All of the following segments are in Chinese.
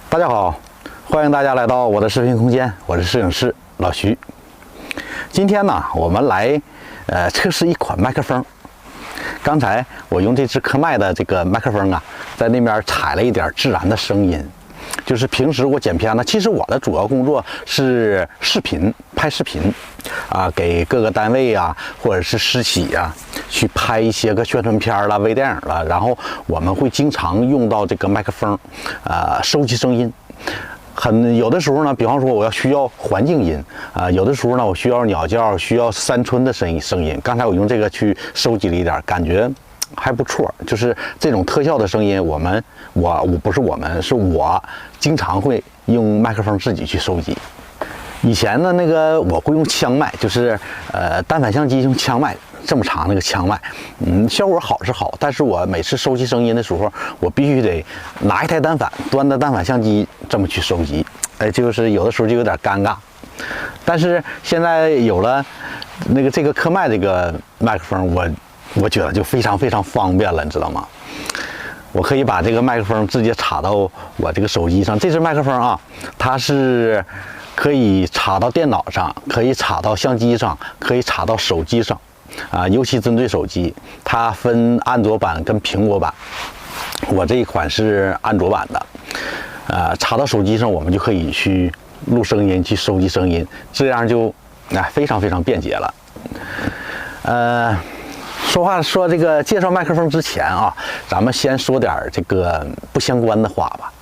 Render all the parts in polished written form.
大家好，欢迎大家来到我的视频空间，我是摄影师老徐。今天呢，我们来测试一款麦克风。刚才我用这支科迈的这个麦克风啊，在那边采了一点自然的声音。就是平时我剪片呢，其实我的主要工作是视频，拍视频啊，给各个单位啊，或者是私企啊，去拍一些个宣传片啦、微电影啦。然后我们会经常用到这个麦克风，收集声音。有的时候呢，比方说我需要环境音啊，有的时候呢我需要鸟叫，需要山村的声音。刚才我用这个去收集了一点，感觉还不错。就是这种特效的声音，是我经常会用麦克风自己去收集。以前的那个我会用枪麦，就是单反相机用枪麦，这么长那个枪麦，效果好是好，但是我每次收集声音的时候，我必须得拿一台单反，端着单反相机这么去收集，就是有的时候就有点尴尬。但是现在有了这个科迈这个麦克风，我觉得就非常非常方便了，你知道吗？我可以把这个麦克风直接插到我这个手机上。这支麦克风啊，它是可以插到电脑上，可以插到相机上，可以插到手机上，尤其针对手机，它分安卓版跟苹果版。我这一款是安卓版的，插到手机上，我们就可以去录声音，去收集声音，这样就非常非常便捷了。说这个介绍麦克风之前啊，咱们先说点这个不相关的话吧。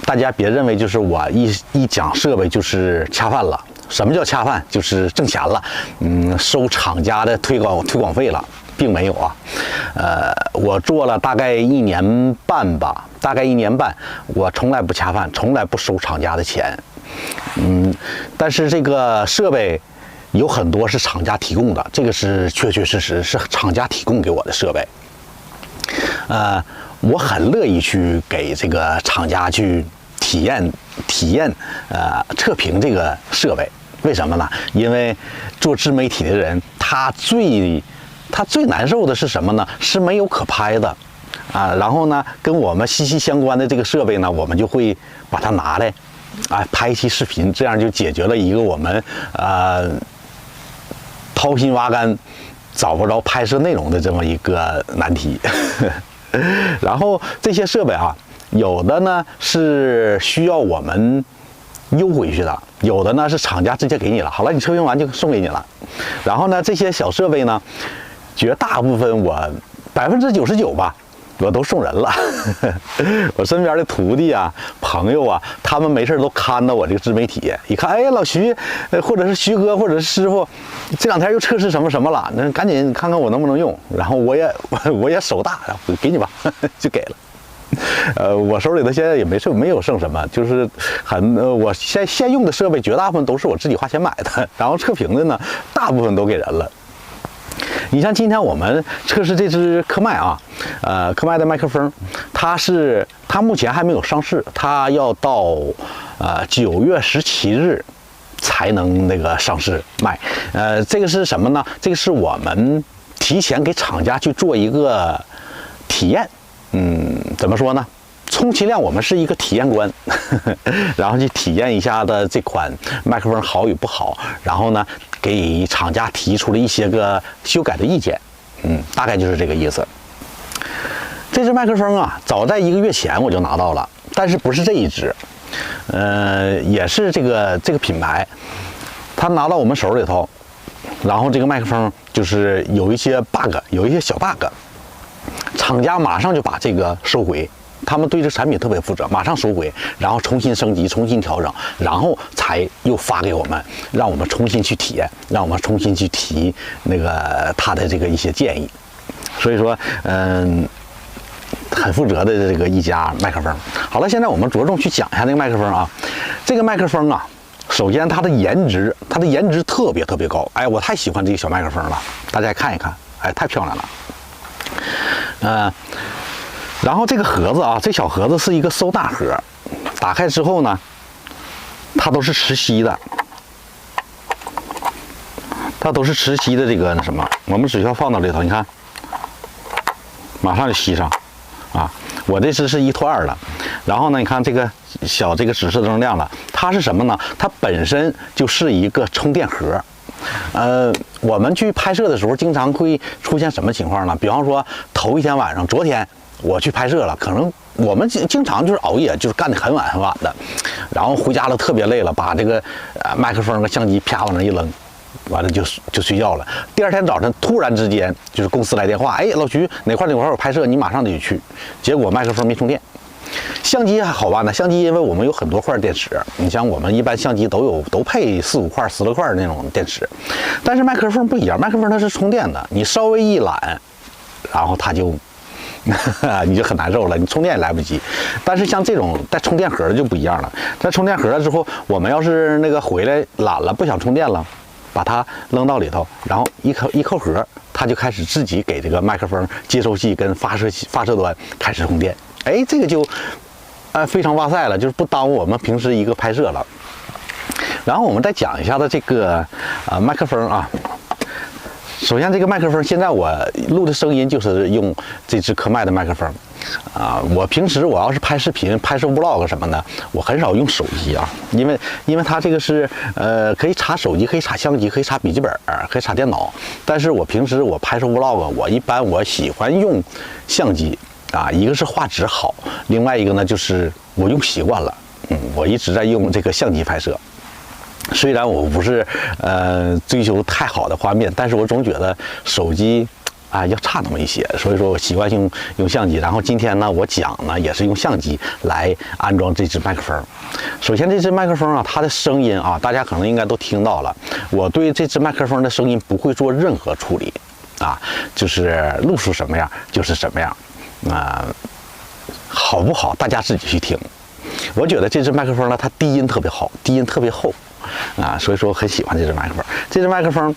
大家别认为就是我一讲设备就是恰饭了。什么叫恰饭？就是挣钱了，收厂家的推广费了，并没有啊。我做了大概1年半吧，我从来不恰饭，从来不收厂家的钱。但是这个设备有很多是厂家提供的，这个是确确实实是厂家提供给我的设备。我很乐意去给这个厂家去体验测评这个设备。为什么呢？因为做自媒体的人，他最难受的是什么呢？是没有可拍的然后呢，跟我们息息相关的这个设备呢，我们就会把它拿来拍一期视频，这样就解决了一个我们掏心挖肝找不着拍摄内容的这么一个难题。然后这些设备有的呢是需要我们邮回去的，有的呢是厂家直接给你了，好了，你测评完就送给你了。然后呢，这些小设备呢，绝大部分我99%吧，我都送人了。我身边的徒弟朋友他们没事都看到我这个自媒体，一看，老徐，或者是徐哥，或者是师傅，这2天又测试什么什么了，那赶紧看看我能不能用。然后我也手大，给你吧，就给了。我手里头现在也没有剩什么，就是我现用的设备绝大部分都是我自己花钱买的，然后测评的呢，大部分都给人了。你像今天我们测试这支科迈科迈的麦克风，它目前还没有上市，它要到9月17日才能上市卖。这个是什么呢？这个是我们提前给厂家去做一个体验。怎么说呢？充其量我们是一个体验官，然后去体验一下的这款麦克风好与不好，然后呢给厂家提出了一些个修改的意见，大概就是这个意思。这支麦克风早在1个月前我就拿到了，但是不是这一支，也是这个品牌，它拿到我们手里头，然后这个麦克风就是有一些 bug， 有一些小 bug。厂家马上就把这个收回，他们对这产品特别负责，马上收回，然后重新升级、重新调整，然后才又发给我们，让我们重新去体验，让我们重新去提他的这个一些建议。所以说，很负责的这个一家麦克风。好了，现在我们着重去讲一下这个麦克风这个麦克风首先它的颜值特别特别高，我太喜欢这个小麦克风了，大家看一看，太漂亮了。然后这个盒子这小盒子是一个收纳盒，打开之后呢，它都是磁吸的，这个什么，我们只需要放到里头，你看，马上就吸上，我这支是1/2的。然后呢，你看这个小这个指示灯亮了，它是什么呢？它本身就是一个充电盒。我们去拍摄的时候，经常会出现什么情况呢？比方说头一天晚上，昨天我去拍摄了，可能我们经常就是熬夜，就是干得很晚很晚的，然后回家了特别累了，把这个麦克风和相机啪往那一扔，完了就睡觉了。第二天早晨突然之间就是公司来电话，哎，老徐哪块有拍摄，你马上得去。结果麦克风没充电。相机还好办呢，相机因为我们有很多块电池，你像我们一般相机都配4、5块、10来块那种电池，但是麦克风不一样，麦克风它是充电的，你稍微一懒，然后它就你就很难受了，你充电也来不及。但是像这种带充电盒的就不一样了，在充电盒了之后，我们要是那个回来懒了不想充电了，把它扔到里头，然后一扣盒，它就开始自己给这个麦克风接收器跟发射端开始充电。哎，这个就非常哇塞了，就是不耽误我们平时一个拍摄了。然后我们再讲一下的这个麦克风啊。首先这个麦克风，现在我录的声音就是用这支科麦的麦克风我平时我要是拍视频、拍摄 vlog 什么的，我很少用手机啊，因为它这个是可以插手机、可以插相机、可以插笔记本、可以插电脑。但是我平时我拍摄 vlog， 我喜欢用相机。一个是画质好，另外一个呢就是我用习惯了，我一直在用这个相机拍摄。虽然我不是追求太好的画面，但是我总觉得手机要差那么一些，所以说我习惯性用相机。然后今天呢，我讲呢也是用相机来安装这支麦克风。首先这支麦克风它的声音大家可能应该都听到了。我对这支麦克风的声音不会做任何处理就是录出什么样就是什么样。好不好？大家自己去听。我觉得这支麦克风呢，它低音特别好，低音特别厚所以说我很喜欢这支麦克风。这支麦克风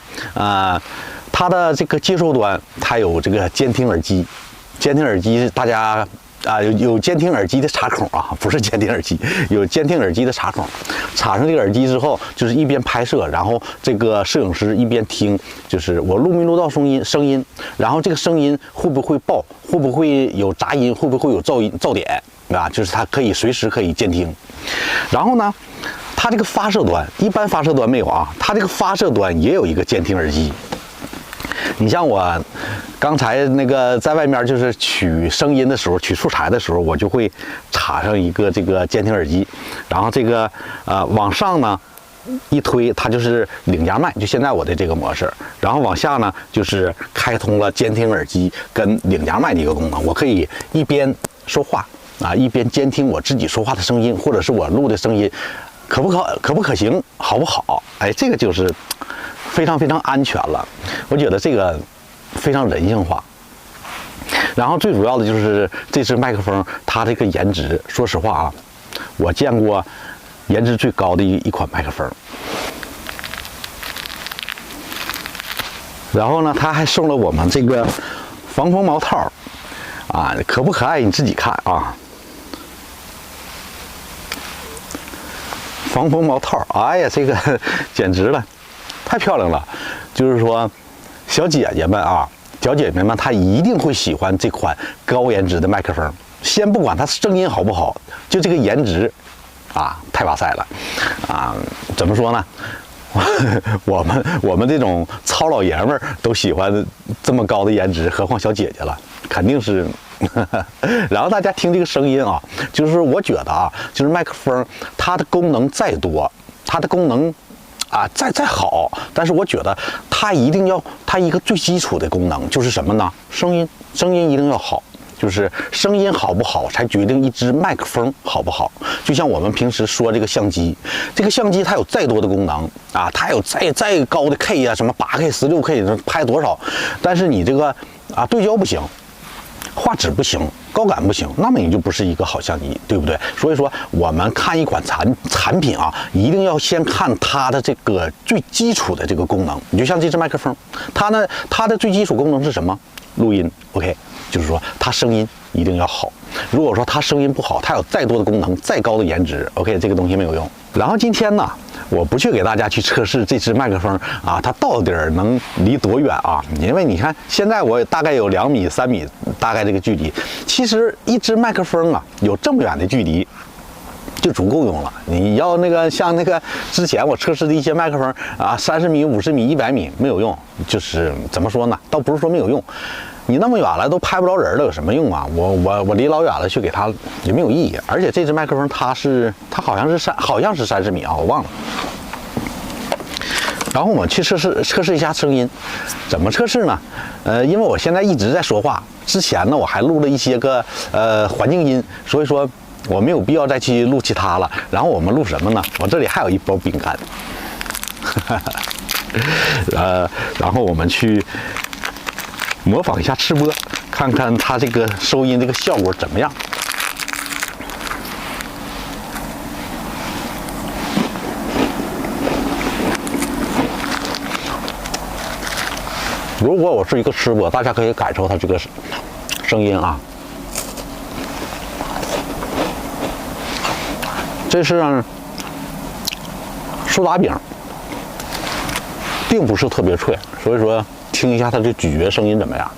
它的这个接收端，它有这个监听耳机。监听耳机大家有监听耳机的插孔不是监听耳机，有监听耳机的插孔。插上这个耳机之后，就是一边拍摄，然后这个摄影师一边听，就是我录没录到声音，然后这个声音会不会爆，会不会有杂音，会不会有噪点就是它可以随时可以监听。然后呢，它这个发射端，一般发射端没有它这个发射端也有一个监听耳机。你像我刚才那个在外面就是取声音的时候，取素材的时候，我就会插上一个这个监听耳机，然后这个往上呢一推，它就是领夹麦，就现在我的这个模式，然后往下呢就是开通了监听耳机跟领夹麦的一个功能，我可以一边说话一边监听我自己说话的声音，或者是我录的声音可不可行，好不好？哎，这个就是非常非常安全了，我觉得这个非常人性化。然后最主要的就是这支麦克风，它这个颜值，说实话我见过颜值最高的一款麦克风。然后呢，它还送了我们这个防风毛套可不可爱你自己看防风毛套，哎呀，这个简直了，太漂亮了。就是说，小姐姐们她一定会喜欢这款高颜值的麦克风。先不管它声音好不好，就这个颜值太哇塞了怎么说呢？我们这种糙老爷们儿都喜欢这么高的颜值，何况小姐姐了，肯定是。然后大家听这个声音就是我觉得就是麦克风它的功能再多，它的功能再好，但是我觉得它一定要它一个最基础的功能就是什么呢？声音一定要好。就是声音好不好，才决定一支麦克风好不好。就像我们平时说这个相机，它有再多的功能它有再高的 K 什么8K、16K 拍多少，但是你这个对焦不行，画质不行，高感不行，那么你就不是一个好相机，对不对？所以说我们看一款产品一定要先看它的这个最基础的这个功能。你就像这支麦克风，它的最基础功能是什么？录音 OK， 就是说它声音一定要好。如果说它声音不好，它有再多的功能，再高的颜值 OK， 这个东西没有用。然后今天呢，我不去给大家去测试这支麦克风啊，它到底能离多远啊？因为你看，现在我大概有2米、3米，大概这个距离。其实一支麦克风啊，有这么远的距离就足够用了。你要那个像那个之前我测试的一些麦克风啊，30米、50米、100米没有用，就是怎么说呢？倒不是说没有用。你那么远了都拍不着人了，有什么用啊？我离老远了去给它也没有意义。而且这支麦克风它好像是30米啊，我忘了。然后我们去测试一下声音，怎么测试呢？因为我现在一直在说话，之前呢我还录了一些个环境音，所以说我没有必要再去录其他了。然后我们录什么呢？我这里还有一包饼干，然后我们去模仿一下吃播，看看它这个收音这个效果怎么样。如果我是一个吃播，大家可以感受它这个声音啊。这是苏打饼，并不是特别脆，所以说听一下它的咀嚼声音怎么样？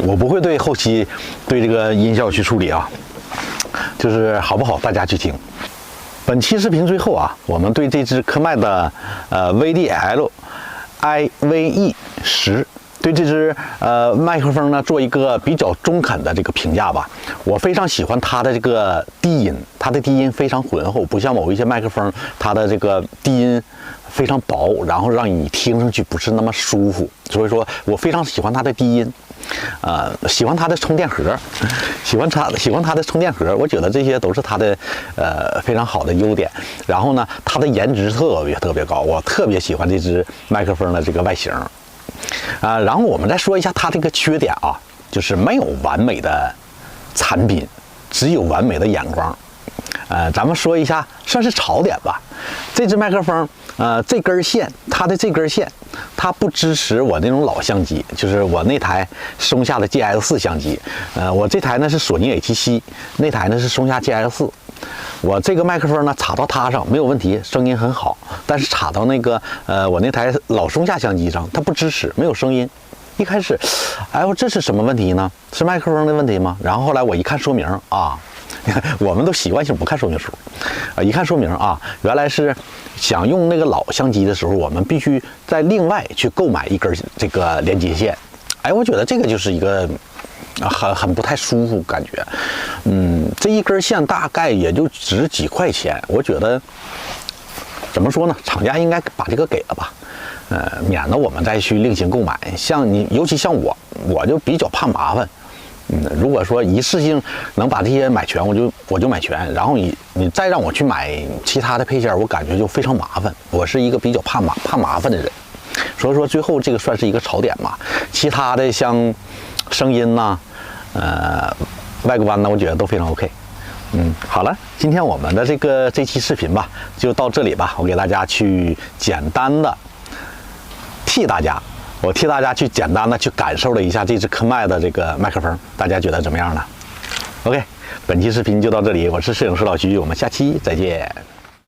我不会对后期对这个音效去处理啊，就是好不好大家去听。本期视频最后啊，我们对这支科迈的VDL IVE 10对这支麦克风呢做一个比较中肯的这个评价吧。我非常喜欢它的这个低音，它的低音非常浑厚，不像某一些麦克风，它的这个低音非常薄，然后让你听上去不是那么舒服。所以说我非常喜欢它的低音。喜欢它的充电盒，喜欢它的充电盒，我觉得这些都是它的非常好的优点。然后呢，它的颜值特别高，我特别喜欢这支麦克风的这个外形。然后我们再说一下它这个缺点啊，就是没有完美的产品，只有完美的眼光。咱们说一下，算是槽点吧。这支麦克风，这根线，它的这根线，它不支持我那种老相机，就是我那台松下的 GX4 相机。我这台呢是索尼 A7C， 那台呢是松下 GX4。我这个麦克风呢插到它上没有问题，声音很好。但是插到那个我那台老松下相机上，它不支持，没有声音。一开始，哎呦，这是什么问题呢？是麦克风的问题吗？然后后来我一看说明啊。我们都习惯性不看说明书，一看说明啊，原来是想用那个老相机的时候，我们必须再另外去购买一根这个连接线。哎，我觉得这个就是一个很不太舒服感觉。这一根线大概也就值几块钱，我觉得怎么说呢？厂家应该把这个给了吧，免得我们再去另行购买。像你，尤其像我就比较怕麻烦。如果说一次性能把这些买全，我就买全，然后你再让我去买其他的配件，我感觉就非常麻烦。我是一个比较怕麻烦的人，所以说最后这个算是一个槽点吧。其他的像声音呐、外观呢，我觉得都非常 OK。好了，今天我们的这期视频吧，就到这里吧。我给大家去简单的替大家去简单的去感受了一下这支科迈的这个麦克风，大家觉得怎么样呢？ OK， 本期视频就到这里，我是摄影师老徐，我们下期再见。